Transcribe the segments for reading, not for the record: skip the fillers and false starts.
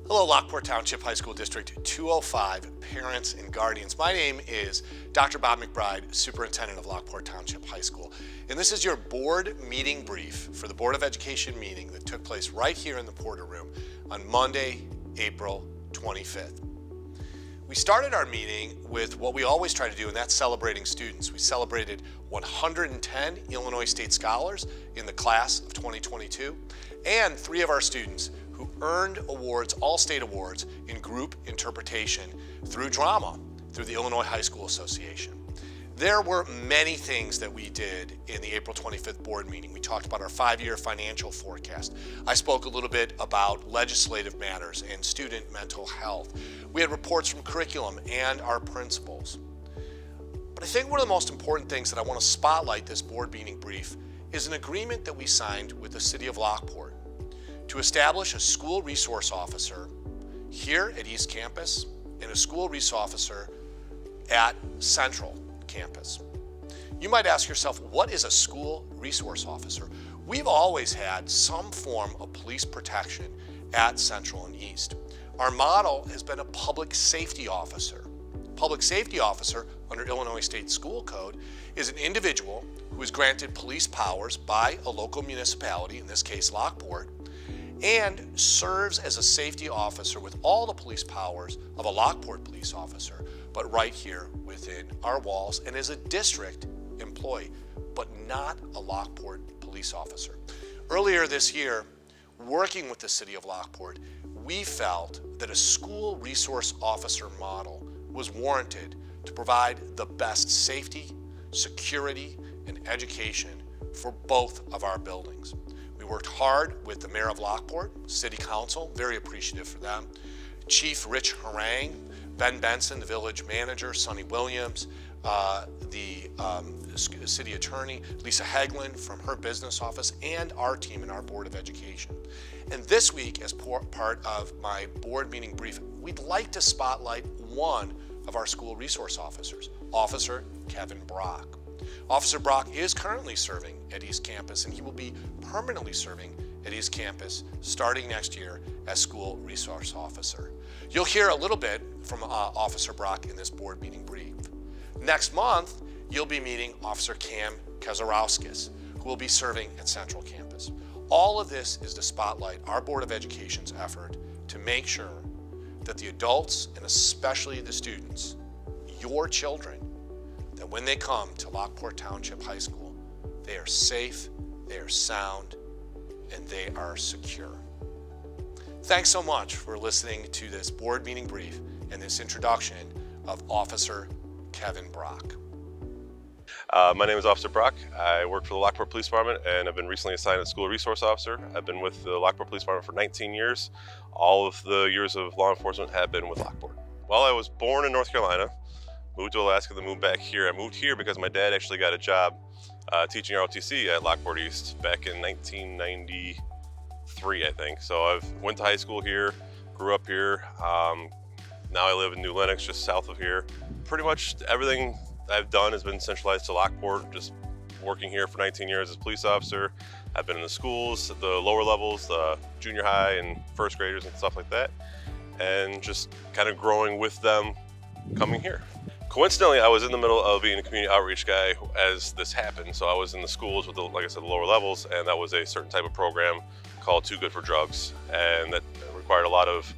Hello, Lockport Township High School District 205 parents and guardians. My name is Dr. Bob McBride, Superintendent of Lockport Township High School. And this is your board meeting brief for the Board of Education meeting that took place right here in the Porter Room on Monday, April 25th. We started our meeting with what we always try to do, and that's celebrating students. We celebrated 110 Illinois State Scholars in the class of 2022, and 3 of our students who earned awards, all state awards, in group interpretation through drama, through the Illinois High School Association. There were many things that we did in the April 25th board meeting. We talked about our 5-year financial forecast. I spoke a little bit about legislative matters and student mental health. We had reports from curriculum and our principals. But I think one of the most important things that I want to spotlight this board meeting brief is an agreement that we signed with the City of Lockport to establish a school resource officer here at East Campus and a school resource officer at Central Campus. You might ask yourself, what is a school resource officer? We've always had some form of police protection at Central and East. Our model has been a public safety officer. Public safety officer under Illinois State School Code is an individual who is granted police powers by a local municipality, in this case Lockport, and serves as a safety officer with all the police powers of a Lockport police officer, but right here within our walls, and as a district employee, but not a Lockport police officer. Earlier this year, working with the City of Lockport, we felt that a school resource officer model was warranted to provide the best safety, security, and education for both of our buildings. We worked hard with the Mayor of Lockport, City Council, very appreciative for them, Chief Rich Harang, Ben Benson, the village manager, Sonny Williams, the city attorney, Lisa Haglund from her business office, and our team and our Board of Education. And this week, as part of my board meeting brief, we'd like to spotlight one of our school resource officers, Officer Kevin Brock. Officer Brock is currently serving at East Campus, and he will be permanently serving at East Campus starting next year as school resource officer. You'll hear a little bit from Officer Brock in this board meeting brief. Next month, you'll be meeting Officer Cam Kezarowskis, who will be serving at Central Campus. All of this is to spotlight our Board of Education's effort to make sure that the adults, and especially the students, your children, that when they come to Lockport Township High School, they are safe, they are sound, and they are secure. Thanks so much for listening to this board meeting brief and this introduction of Officer Kevin Brock. My name is Officer Brock. I work for the Lockport Police Department, and I've been recently assigned as School Resource Officer. I've been with the Lockport Police Department for 19 years. All of the years of law enforcement have been with Lockport. Well, I was born in North Carolina, moved to Alaska, then moved back here. I moved here because my dad actually got a job teaching ROTC at Lockport East back in 1993, I think. So I went to high school here, grew up here. Now I live in New Lenox, just south of here. Pretty much everything I've done has been centralized to Lockport, just working here for 19 years as a police officer. I've been in the schools, the lower levels, the junior high and first graders and stuff like that, and just kind of growing with them coming here. Coincidentally, I was in the middle of being a community outreach guy as this happened. So I was in the schools with, like I said, the lower levels, and that was a certain type of program called Too Good for Drugs, and that required a lot of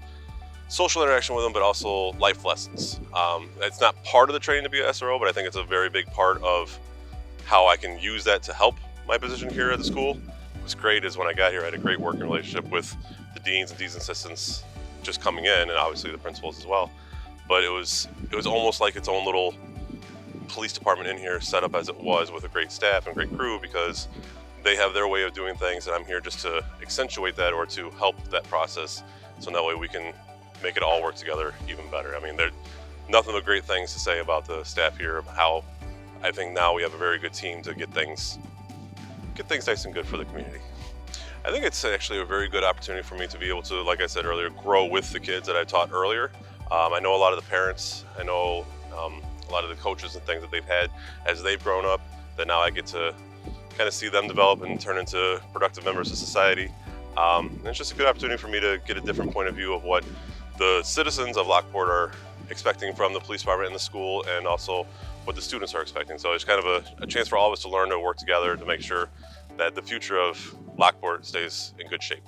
social interaction with them, but also life lessons. It's not part of the training to be an SRO, but I think it's a very big part of how I can use that to help my position here at the school. What's great is when I got here, I had a great working relationship with the deans and dean's assistants just coming in, and obviously the principals as well. But it was almost like its own little police department in here, set up as it was with a great staff and great crew, because they have their way of doing things, and I'm here just to accentuate that or to help that process, so that way we can make it all work together even better. I mean, there's nothing but great things to say about the staff here, how I think now we have a very good team to get things nice and good for the community. I think it's actually a very good opportunity for me to be able to, like I said earlier, grow with the kids that I taught earlier. I know a lot of the parents, I know a lot of the coaches and things that they've had as they've grown up, that now I get to kind of see them develop and turn into productive members of society. And it's just a good opportunity for me to get a different point of view of what the citizens of Lockport are expecting from the police department and the school, and also what the students are expecting. So it's kind of a chance for all of us to learn to work together to make sure that the future of Lockport stays in good shape.